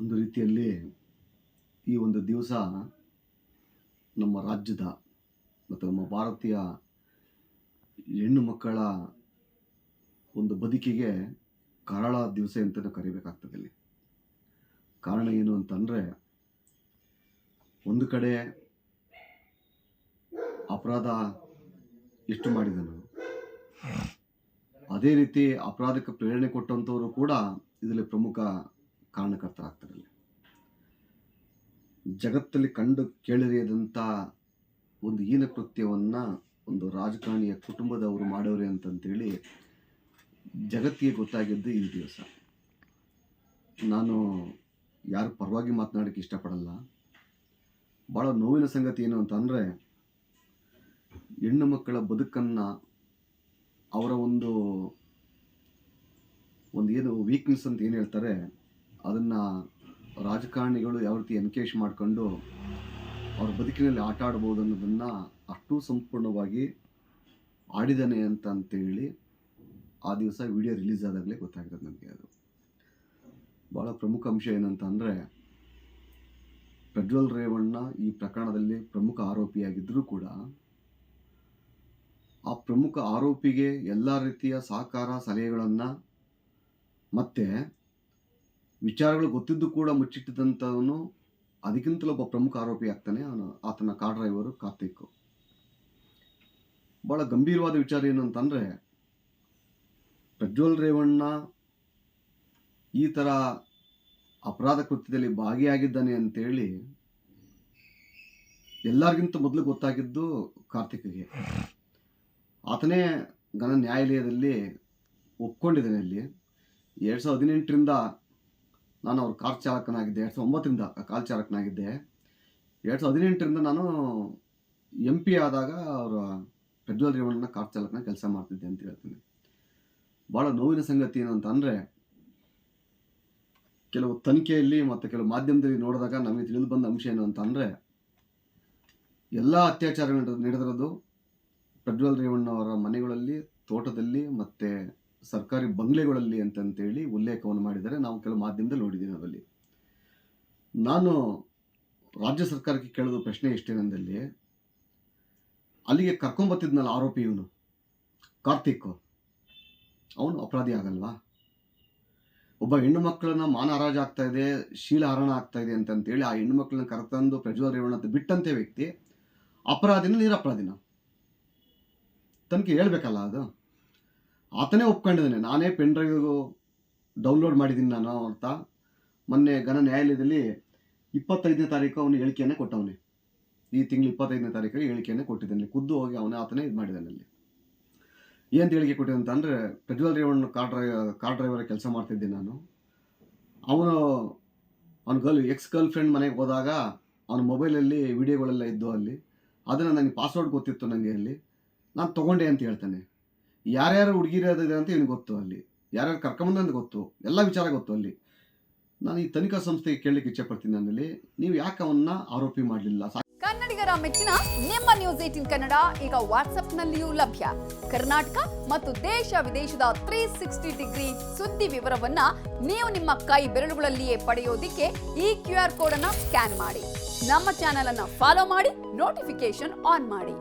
ಒಂದು ರೀತಿಯಲ್ಲಿ ಈ ಒಂದು ದಿವಸ ನಮ್ಮ ರಾಜ್ಯದ ಮತ್ತು ನಮ್ಮ ಭಾರತೀಯ ಹೆಣ್ಣು ಮಕ್ಕಳ ಒಂದು ಬದುಕಿಗೆ ಕರಾಳ ದಿವಸ ಅಂತಲೇ ಕರಿಬೇಕಾಗ್ತದೆ. ಇಲ್ಲಿ ಕಾರಣ ಏನು ಅಂತಂದರೆ, ಒಂದು ಕಡೆ ಅಪರಾಧ ಎಷ್ಟು ಮಾಡಿದನು, ಅದೇ ರೀತಿ ಅಪರಾಧಕ್ಕೆ ಪ್ರೇರಣೆ ಕೊಟ್ಟಂಥವರು ಕೂಡ ಇದರಲ್ಲಿ ಪ್ರಮುಖ ಕಾರಣಕರ್ತರಾಗ್ತಾರೆ. ಜಗತ್ತಲ್ಲಿ ಕಂಡು ಕೇಳಿರಿಯದಂಥ ಒಂದು ಹೀನ ಕೃತ್ಯವನ್ನು ಒಂದು ರಾಜಕಾರಣಿಯ ಕುಟುಂಬದವರು ಮಾಡೋರೆ ಅಂತಂತೇಳಿ ಜಗತ್ತಿಗೆ ಗೊತ್ತಾಗಿದ್ದು ಈ ದಿವಸ. ನಾನು ಯಾರು ಪರವಾಗಿ ಮಾತನಾಡೋಕ್ಕೆ ಇಷ್ಟಪಡಲ್ಲ. ಭಾಳ ನೋವಿನ ಸಂಗತಿ ಏನು ಅಂತಂದರೆ, ಹೆಣ್ಣು ಮಕ್ಕಳ ಬದುಕನ್ನು ಅವರ ಒಂದು ಏನು ವೀಕ್ನೆಸ್ ಅಂತ ಏನು ಹೇಳ್ತಾರೆ, ಅದನ್ನು ರಾಜಕಾರಣಿಗಳು ಯಾವ ರೀತಿ ಎನ್ಕೇಜ್ ಮಾಡ್ಕೊಂಡು ಅವ್ರ ಬದುಕಿನಲ್ಲಿ ಆಟ ಆಡ್ಬೋದು ಅನ್ನೋದನ್ನು ಅಷ್ಟು ಸಂಪೂರ್ಣವಾಗಿ ಆಡಿದ್ದಾನೆ ಅಂತೇಳಿ ಆ ದಿವಸ ವಿಡಿಯೋ ರಿಲೀಸ್ ಆದಾಗಲೇ ಗೊತ್ತಾಗಿರೋದು ನನಗೆ. ಅದು ಭಾಳ ಪ್ರಮುಖ ಅಂಶ ಏನಂತ ಅಂದರೆ, ಪ್ರಜ್ವಲ್ ರೇವಣ್ಣ ಈ ಪ್ರಕರಣದಲ್ಲಿ ಪ್ರಮುಖ ಆರೋಪಿಯಾಗಿದ್ದರೂ ಕೂಡ ಆ ಪ್ರಮುಖ ಆರೋಪಿಗೆ ಎಲ್ಲ ರೀತಿಯ ಸಹಕಾರ ಸಲಹೆಗಳನ್ನು ಮತ್ತು ವಿಚಾರಗಳು ಗೊತ್ತಿದ್ದು ಕೂಡ ಮುಚ್ಚಿಟ್ಟಿದ್ದಂಥವನು ಅದಕ್ಕಿಂತಲೂ ಒಬ್ಬ ಪ್ರಮುಖ ಆರೋಪಿ ಆಗ್ತಾನೆ. ಆತನ ಕಾರ್ ಡ್ರೈವರು ಕಾರ್ತಿಕ್. ಭಾಳ ಗಂಭೀರವಾದ ವಿಚಾರ ಏನು ಅಂತಂದರೆ, ಪ್ರಜ್ವಲ್ ರೇವಣ್ಣ ಈ ಥರ ಅಪರಾಧ ಕೃತ್ಯದಲ್ಲಿ ಭಾಗಿಯಾಗಿದ್ದಾನೆ ಅಂತೇಳಿ ಎಲ್ಲರಿಗಿಂತ ಮೊದಲು ಗೊತ್ತಾಗಿದ್ದು ಕಾರ್ತಿಕ್ಗೆ. ಆತನೇ ಘನ ನ್ಯಾಯಾಲಯದಲ್ಲಿ ಒಪ್ಕೊಂಡಿದ್ದಾನೆ. ಅಲ್ಲಿ 2018ರಿಂದ ನಾನು ಅವ್ರ ಕಾರ್ ಚಾಲಕನಾಗಿದ್ದೆ, 2009ರಿಂದ ಕಾರ್ ಚಾಲಕನಾಗಿದ್ದೆ. 2018ರಿಂದ ನಾನು MP ಆದಾಗ ಅವರ ಪ್ರಜ್ವಲ್ ರೇವಣ್ಣನ ಕಾರ್ ಚಾಲಕನ ಕೆಲಸ ಮಾಡ್ತಿದ್ದೆ ಅಂತ ಹೇಳ್ತೀನಿ. ಭಾಳ ನೋವಿನ ಸಂಗತಿ ಏನು ಅಂತಂದರೆ, ಕೆಲವು ತನಿಖೆಯಲ್ಲಿ ಮತ್ತು ಕೆಲವು ಮಾಧ್ಯಮದಲ್ಲಿ ನೋಡಿದಾಗ ನಮಗೆ ತಿಳಿದು ಬಂದ ಅಂಶ ಏನು ಅಂತಂದರೆ, ಎಲ್ಲ ಅತ್ಯಾಚಾರಗಳು ನಡೆದಿರೋದು ಪ್ರಜ್ವಲ್ ರೇವಣ್ಣವರ ಮನೆಗಳಲ್ಲಿ, ತೋಟದಲ್ಲಿ ಮತ್ತು ಸರ್ಕಾರಿ ಬಂಗ್ಲೆಗಳಲ್ಲಿ ಅಂತಂತೇಳಿ ಉಲ್ಲೇಖವನ್ನು ಮಾಡಿದರೆ ನಾವು ಕೆಲವು ಮಾಧ್ಯಮದಲ್ಲಿ ನೋಡಿದ್ದೀವಿ. ಅದರಲ್ಲಿ ನಾನು ರಾಜ್ಯ ಸರ್ಕಾರಕ್ಕೆ ಕೇಳೋದು ಪ್ರಶ್ನೆ ಎಷ್ಟೇನೆಂದಲ್ಲಿ, ಅಲ್ಲಿಗೆ ಕರ್ಕೊಂಬತ್ತಿದ್ನಲ್ಲ ಆರೋಪಿ ಇವನು ಕಾರ್ತಿಕ್, ಅವನು ಅಪರಾಧಿ ಆಗಲ್ವಾ? ಒಬ್ಬ ಹೆಣ್ಣು ಮಕ್ಕಳನ್ನ ಮಾನ ಹರಾಜು ಆಗ್ತಾ ಇದೆ, ಶೀಲ ಹರಣ ಆಗ್ತಾ ಇದೆ ಅಂತಂತೇಳಿ ಆ ಹೆಣ್ಣು ಮಕ್ಕಳನ್ನ ಕರೆತಂದು ಪ್ರಜ್ವಲ್ ರೇವಣ್ಣ ಅಂತ ಬಿಟ್ಟಂತೆ ವ್ಯಕ್ತಿ ಅಪರಾಧಿನ ನಿರಪರಾಧಿನ ತನಿಖೆ ಹೇಳ್ಬೇಕಲ್ಲ. ಅದು ಆತನೇ ಒಪ್ಕೊಂಡಿದ್ದಾನೆ. ನಾನೇ ಪೆನ್ ಡ್ರೈವ್ ಡೌನ್ಲೋಡ್ ಮಾಡಿದ್ದೀನಿ ನಾನು ಅಂತ ಮೊನ್ನೆ ಘನ ನ್ಯಾಯಾಲಯದಲ್ಲಿ 25ನೇ ತಾರೀಕು ಅವನು ಹೇಳಿಕೆಯನ್ನೇ ಕೊಟ್ಟವನೇ. ಈ ತಿಂಗಳು 25ನೇ ತಾರೀಕಿಗೆ ಹೇಳಿಕೆಯನ್ನೇ ಕೊಟ್ಟಿದ್ದಾನೆ. ಖುದ್ದು ಹೋಗಿ ಆತನೇ ಇದು ಮಾಡಿದ್ದಾನೆ. ಅಲ್ಲಿ ಏನಂತ ಹೇಳಿಕೆ ಕೊಟ್ಟಿದ್ದೆ ಅಂತಂದರೆ, ಪ್ರಜ್ವಲ್ ರೇವಣ್ಣ ಕಾರ್ ಡ್ರೈವರ್ ಕೆಲಸ ಮಾಡ್ತಿದ್ದೆ ನಾನು. ಅವನ ಎಕ್ಸ್ ಗರ್ಲ್ ಫ್ರೆಂಡ್ ಮನೆಗೆ ಹೋದಾಗ ಅವನ ಮೊಬೈಲಲ್ಲಿ ವಿಡಿಯೋಗಳೆಲ್ಲ ಇದ್ದು ಅಲ್ಲಿ. ಅದನ್ನು ನನಗೆ ಪಾಸ್ವರ್ಡ್ ಗೊತ್ತಿತ್ತು ನನಗೆ. ಅಲ್ಲಿ ನಾನು ತೊಗೊಂಡೆ ಅಂತ ಹೇಳ್ತಾನೆ. ಯಾರ್ಯಾರು ಹುಡುಗಿರೋದಿದೆ ಅಂತ ಇವನಿಗೆ ಗೊತ್ತು. ಅಲ್ಲಿ ಯಾರ್ಯಾರು ಕರ್ಕೊಂಬಂದಂತ ಗೊತ್ತು, ಎಲ್ಲ ವಿಚಾರ ಗೊತ್ತು. ಅಲ್ಲಿ ನಾನು ಈ ತನಿಖಾ ಸಂಸ್ಥೆಗೆ ಕೇಳಲಿಕ್ಕೆ ಇಚ್ಛೆಪಡ್ತೀನಿ. ನನ್ನಲ್ಲಿ ನೀವು ಯಾಕೆ ಅವನ್ನ ಆರೋಪಿ ಮಾಡಲಿಲ್ಲ? ಕನ್ನಡಿಗರ ಮೆಚ್ಚಿನ ನಿಮ್ಮ ನ್ಯೂಸ್ 18 ಕನ್ನಡ ಈಗ ವಾಟ್ಸ್ಆಪ್ನಲ್ಲಿಯೂ ಲಭ್ಯ. ಕರ್ನಾಟಕ ಮತ್ತು ದೇಶ ವಿದೇಶದ 360 ಡಿಗ್ರಿ ಸುದ್ದಿ ವಿವರವನ್ನ ನೀವು ನಿಮ್ಮ ಕೈ ಬೆರಳುಗಳಲ್ಲಿಯೇ ಪಡೆಯೋದಿಕ್ಕೆ ಈ QR ಕೋಡ್ ಅನ್ನ ಸ್ಕ್ಯಾನ್ ಮಾಡಿ. ನಮ್ಮ ಚಾನೆಲ್ ಅನ್ನ ಫಾಲೋ ಮಾಡಿ, ನೋಟಿಫಿಕೇಶನ್ ಆನ್ ಮಾಡಿ.